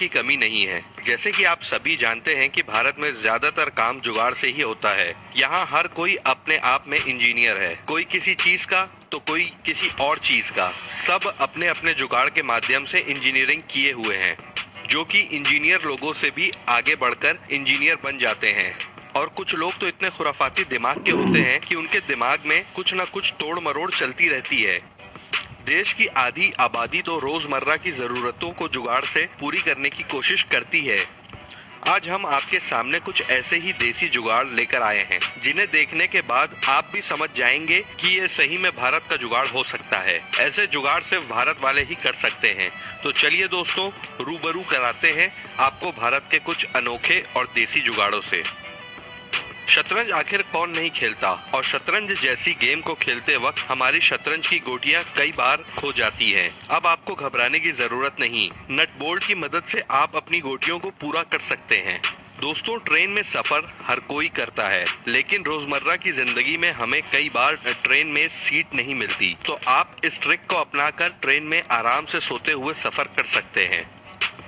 की कमी नहीं है। जैसे कि आप सभी जानते हैं कि भारत में ज्यादातर काम जुगाड़ से ही होता है। यहाँ हर कोई अपने आप में इंजीनियर है, कोई किसी चीज का तो कोई किसी और चीज का। सब अपने अपने जुगाड़ के माध्यम से इंजीनियरिंग किए हुए हैं, जो कि इंजीनियर लोगों से भी आगे बढ़कर इंजीनियर बन जाते हैं। और कुछ लोग तो इतने खुराफाती दिमाग के होते हैं कि उनके दिमाग में कुछ ना कुछ तोड़ मरोड़ चलती रहती है। देश की आधी आबादी तो रोजमर्रा की जरूरतों को जुगाड़ से पूरी करने की कोशिश करती है। आज हम आपके सामने कुछ ऐसे ही देसी जुगाड़ लेकर आए हैं, जिन्हें देखने के बाद आप भी समझ जाएंगे कि ये सही में भारत का जुगाड़ हो सकता है। ऐसे जुगाड़ सिर्फ भारत वाले ही कर सकते हैं। तो चलिए दोस्तों, रूबरू कराते हैं आपको भारत के कुछ अनोखे और देसी जुगाड़ों से। शतरंज आखिर कौन नहीं खेलता, और शतरंज जैसी गेम को खेलते वक्त हमारी शतरंज की गोटियां कई बार खो जाती हैं। अब आपको घबराने की जरूरत नहीं, नट बोल्ट की मदद से आप अपनी गोटियों को पूरा कर सकते हैं। दोस्तों, ट्रेन में सफर हर कोई करता है, लेकिन रोजमर्रा की जिंदगी में हमें कई बार ट्रेन में सीट नहीं मिलती। तो आप इस ट्रिक को अपनाकर ट्रेन में आराम से सोते हुए सफर कर सकते हैं।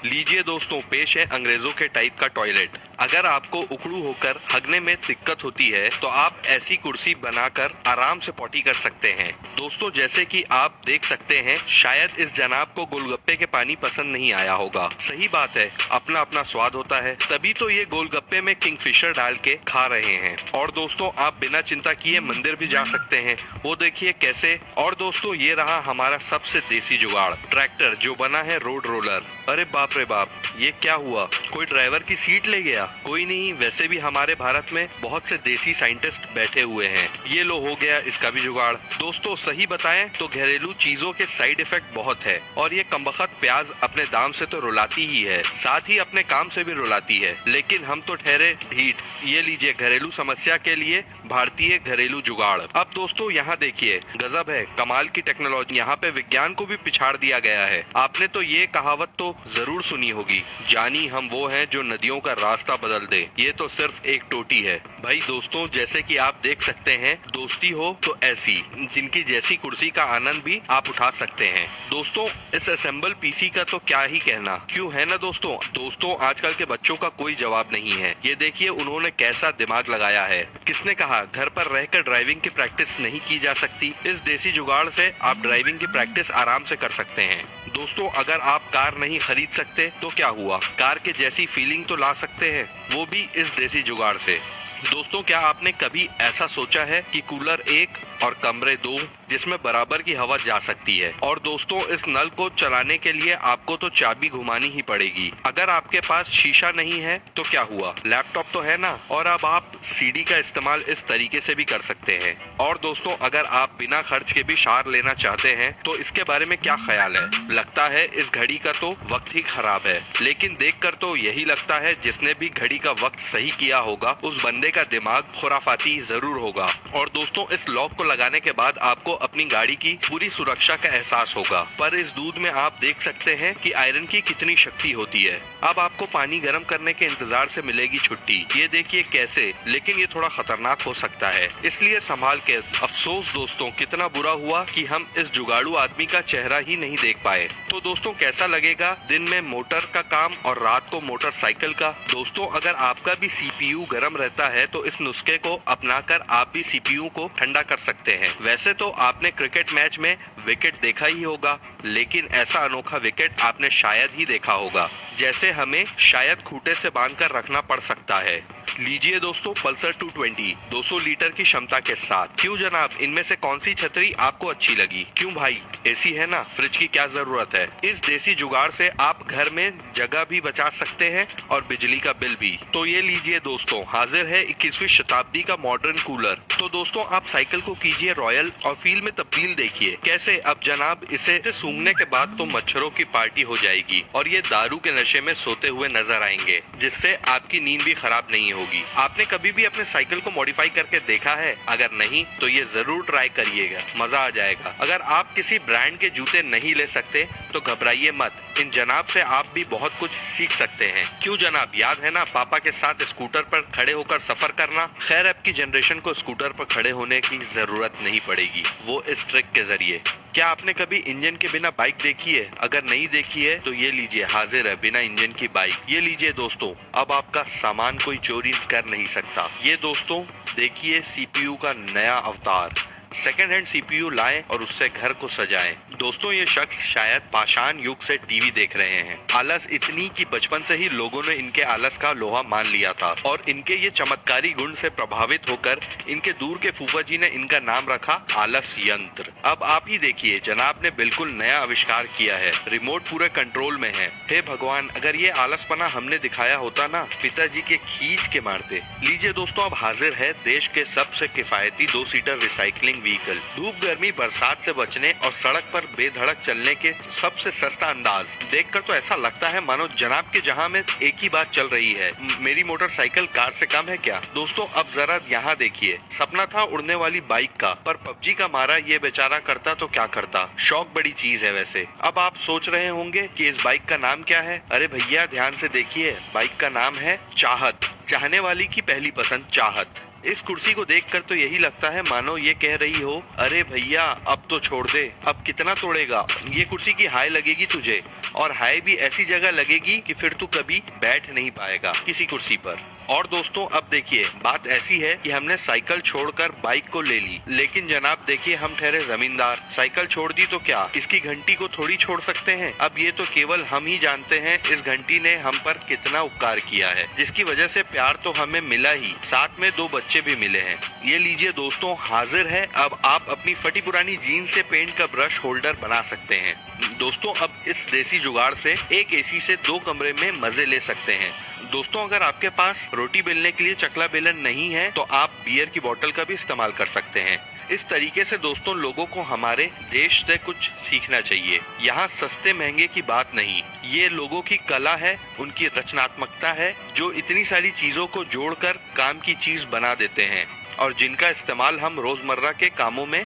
लीजिए दोस्तों, पेश है अंग्रेजों के टाइप का टॉयलेट। अगर आपको उखड़ू होकर हगने में दिक्कत होती है तो आप ऐसी कुर्सी बनाकर आराम से पॉटी कर सकते हैं। दोस्तों, जैसे कि आप देख सकते हैं, शायद इस जनाब को गोलगप्पे के पानी पसंद नहीं आया होगा। सही बात है, अपना अपना स्वाद होता है, तभी तो ये गोलगप्पे में किंगफिशर डाल के खा रहे हैं। और दोस्तों, आप बिना चिंता किए मंदिर भी जा सकते हैं, वो देखिए कैसे। और दोस्तों, ये रहा हमारा सबसे देसी जुगाड़, ट्रैक्टर, जो बना है रोड रोलर। अरे बाप रे बाप, ये क्या हुआ? कोई ड्राइवर की सीट ले गया? कोई नहीं, वैसे भी हमारे भारत में बहुत से देसी साइंटिस्ट बैठे हुए हैं। ये लो, हो गया इसका भी जुगाड़। दोस्तों, सही बताएं तो घरेलू चीजों के साइड इफेक्ट बहुत है, और ये कमबख्त प्याज अपने दाम से तो रुलाती ही है, साथ ही अपने काम से भी रुलाती है। लेकिन हम तो ठहरे ढीठ। ये लीजिए घरेलू समस्या के लिए भारतीय घरेलू जुगाड़। अब दोस्तों, यहाँ देखिए, गजब है, कमाल की टेक्नोलॉजी। यहाँ पे विज्ञान को भी पिछाड़ दिया गया है। आपने तो ये कहावत तो जरूर सुनी होगी, जानी हम वो हैं जो नदियों का रास्ता बदल दे। ये तो सिर्फ एक टोटी है भाई। दोस्तों, जैसे कि आप देख सकते हैं, दोस्ती हो तो ऐसी, जिनकी जैसी कुर्सी का आनंद भी आप उठा सकते हैं। दोस्तों, इस असेंबल पीसी का तो क्या ही कहना, क्यों है ना दोस्तों। दोस्तों, आजकल के बच्चों का कोई जवाब नहीं है। ये देखिए उन्होंने कैसा दिमाग लगाया है। किसने कहा घर पर रहकर ड्राइविंग की प्रैक्टिस नहीं की जा सकती? इस देसी जुगाड़ से आप ड्राइविंग की प्रैक्टिस आराम से कर सकते हैं। दोस्तों, अगर आप कार नहीं खरीद सकते तो क्या हुआ, कार के जैसी फीलिंग तो ला सकते हैं, वो भी इस देसी जुगाड़ से। दोस्तों, क्या आपने कभी ऐसा सोचा है कि कूलर 1 और कमरे 2, जिसमें बराबर की हवा जा सकती है? और दोस्तों, इस नल को चलाने के लिए आपको तो चाबी घुमानी ही पड़ेगी। अगर आपके पास शीशा नहीं है तो क्या हुआ, लैपटॉप तो है ना। और अब आप सीडी का इस्तेमाल इस तरीके से भी कर सकते हैं। और दोस्तों, अगर आप बिना खर्च के भी शार लेना चाहते हैं तो इसके बारे में क्या ख्याल है? लगता है इस घड़ी का तो वक्त ही खराब है, लेकिन देखकर तो यही लगता है जिसने भी घड़ी का वक्त सही किया होगा उस बंदे का दिमाग खुराफाती जरूर होगा। और दोस्तों, इस लॉक को लगाने के बाद आपको अपनी गाड़ी की पूरी सुरक्षा का एहसास होगा। पर इस दूध में आप देख सकते हैं कि आयरन की कितनी शक्ति होती है। अब आपको पानी गर्म करने के इंतजार से मिलेगी छुट्टी। ये देखिए कैसे, लेकिन ये थोड़ा खतरनाक हो सकता है, इसलिए संभाल के। अफसोस दोस्तों, कितना बुरा हुआ कि हम इस जुगाड़ू आदमी का चेहरा ही नहीं देख पाए। तो दोस्तों, कैसा लगेगा दिन में मोटर का काम और रात को मोटरसाइकिल का? दोस्तों, अगर आपका भी सीपीयू गर्म रहता है तो इस नुस्खे को अपनाकर आप भी सीपीयू को ठंडा कर सकते हैं। वैसे तो आपने क्रिकेट मैच में विकेट देखा ही होगा, लेकिन ऐसा अनोखा विकेट आपने शायद ही देखा होगा, जैसे हमें शायद खूंटे से बांधकर रखना पड़ सकता है। लीजिए दोस्तों, पल्सर 220 200 लीटर की क्षमता के साथ। क्यों जनाब, इनमें से कौन सी छतरी आपको अच्छी लगी? क्यों भाई, एसी है ना, फ्रिज की क्या जरूरत है। इस देसी जुगाड़ से आप घर में जगह भी बचा सकते हैं और बिजली का बिल भी। तो ये लीजिए दोस्तों, हाजिर है 21वीं शताब्दी का मॉडर्न कूलर। तो दोस्तों, आप साइकिल को कीजिए रॉयल और फील में तब्दील देखिए कैसे। अब जनाब, इसे सूंघने के बाद तो मच्छरों की पार्टी हो जाएगी और ये दारू के नशे में सोते हुए नजर आएंगे, जिससे आपकी नींद भी खराब नहीं होगी। आपने कभी भी अपने साइकिल को मॉडिफाई करके देखा है? अगर नहीं तो ये जरूर ट्राई करिएगा, मजा आ जाएगा। अगर आप किसी ब्रांड के जूते नहीं ले सकते तो घबराइए मत, इन जनाब से आप भी बहुत कुछ सीख सकते हैं। क्यों जनाब, याद है ना पापा के साथ स्कूटर पर खड़े होकर सफर करना? खैर अब की जनरेशन को स्कूटर पर खड़े होने की जरूरत नहीं पड़ेगी, वो इस ट्रिक के जरिए। क्या आपने कभी इंजन के बिना बाइक देखी है? अगर नहीं देखी है तो ये लीजिए, हाजिर है बिना इंजन की बाइक। ये लीजिए दोस्तों, अब आपका सामान कोई चोरी कर नहीं सकता। ये दोस्तों देखिए सीपीयू का नया अवतार। सेकेंड हैंड सीपीयू लाएं और उससे घर को सजाएं। दोस्तों ये शख्स शायद पाषाण युग से टीवी देख रहे हैं। आलस इतनी कि बचपन से ही लोगों ने इनके आलस का लोहा मान लिया था और इनके ये चमत्कारी गुण से प्रभावित होकर इनके दूर के फूफा जी ने इनका नाम रखा आलस यंत्र। अब आप ही देखिए, जनाब ने बिल्कुल नया आविष्कार किया है। रिमोट पूरे कंट्रोल में है। हे भगवान, अगर ये आलसपना हमने दिखाया होता ना, पिताजी के खींच के मारते। लीजिए दोस्तों, अब हाजिर है देश के सबसे किफायती 2 सीटर रिसाइकलिंग व्हीकल। धूप गर्मी बरसात से बचने और सड़क पर बेधड़क चलने के सबसे सस्ता अंदाज। देखकर तो ऐसा लगता है मानो जनाब के जहां में एक ही बात चल रही है, मेरी मोटरसाइकिल कार से कम है क्या? दोस्तों अब जरा यहाँ देखिए, सपना था उड़ने वाली बाइक का, पर पबजी का मारा ये बेचारा करता तो क्या करता। शौक बड़ी चीज है वैसे। अब आप सोच रहे होंगे कि इस बाइक का नाम क्या है? अरे भैया ध्यान से देखिए, बाइक का नाम है चाहत। चाहने वाली की पहली पसंद चाहत। इस कुर्सी को देखकर तो यही लगता है मानो ये कह रही हो, अरे भैया अब तो छोड़ दे, अब कितना तोड़ेगा। ये कुर्सी की हाय लगेगी तुझे, और हाय भी ऐसी जगह लगेगी कि फिर तू कभी बैठ नहीं पाएगा किसी कुर्सी पर। और दोस्तों अब देखिए, बात ऐसी है कि हमने साइकिल छोड़कर बाइक को ले ली, लेकिन जनाब देखिए हम ठहरे जमींदार। साइकिल छोड़ दी तो क्या इसकी घंटी को थोड़ी छोड़ सकते हैं? अब ये तो केवल हम ही जानते हैं इस घंटी ने हम पर कितना उपकार किया है, जिसकी वजह से प्यार तो हमें मिला ही, साथ में 2 बच्चे भी मिले हैं। ये लीजिए दोस्तों, हाजिर है अब आप अपनी फटी पुरानी जीन्स से पेंट का ब्रश होल्डर बना सकते हैं। दोस्तों अब इस देसी जुगाड़ से एक एसी से 2 कमरे में मजे ले सकते हैं। दोस्तों अगर आपके पास रोटी बेलने के लिए चकला बेलन नहीं है तो आप बियर की बोतल का भी इस्तेमाल कर सकते हैं। इस तरीके से दोस्तों लोगों को हमारे देश से कुछ सीखना चाहिए। यहाँ सस्ते महंगे की बात नहीं, ये लोगों की कला है, उनकी रचनात्मकता है, जो इतनी सारी चीजों को जोड़कर काम की चीज बना देते हैं और जिनका इस्तेमाल हम रोजमर्रा के कामों में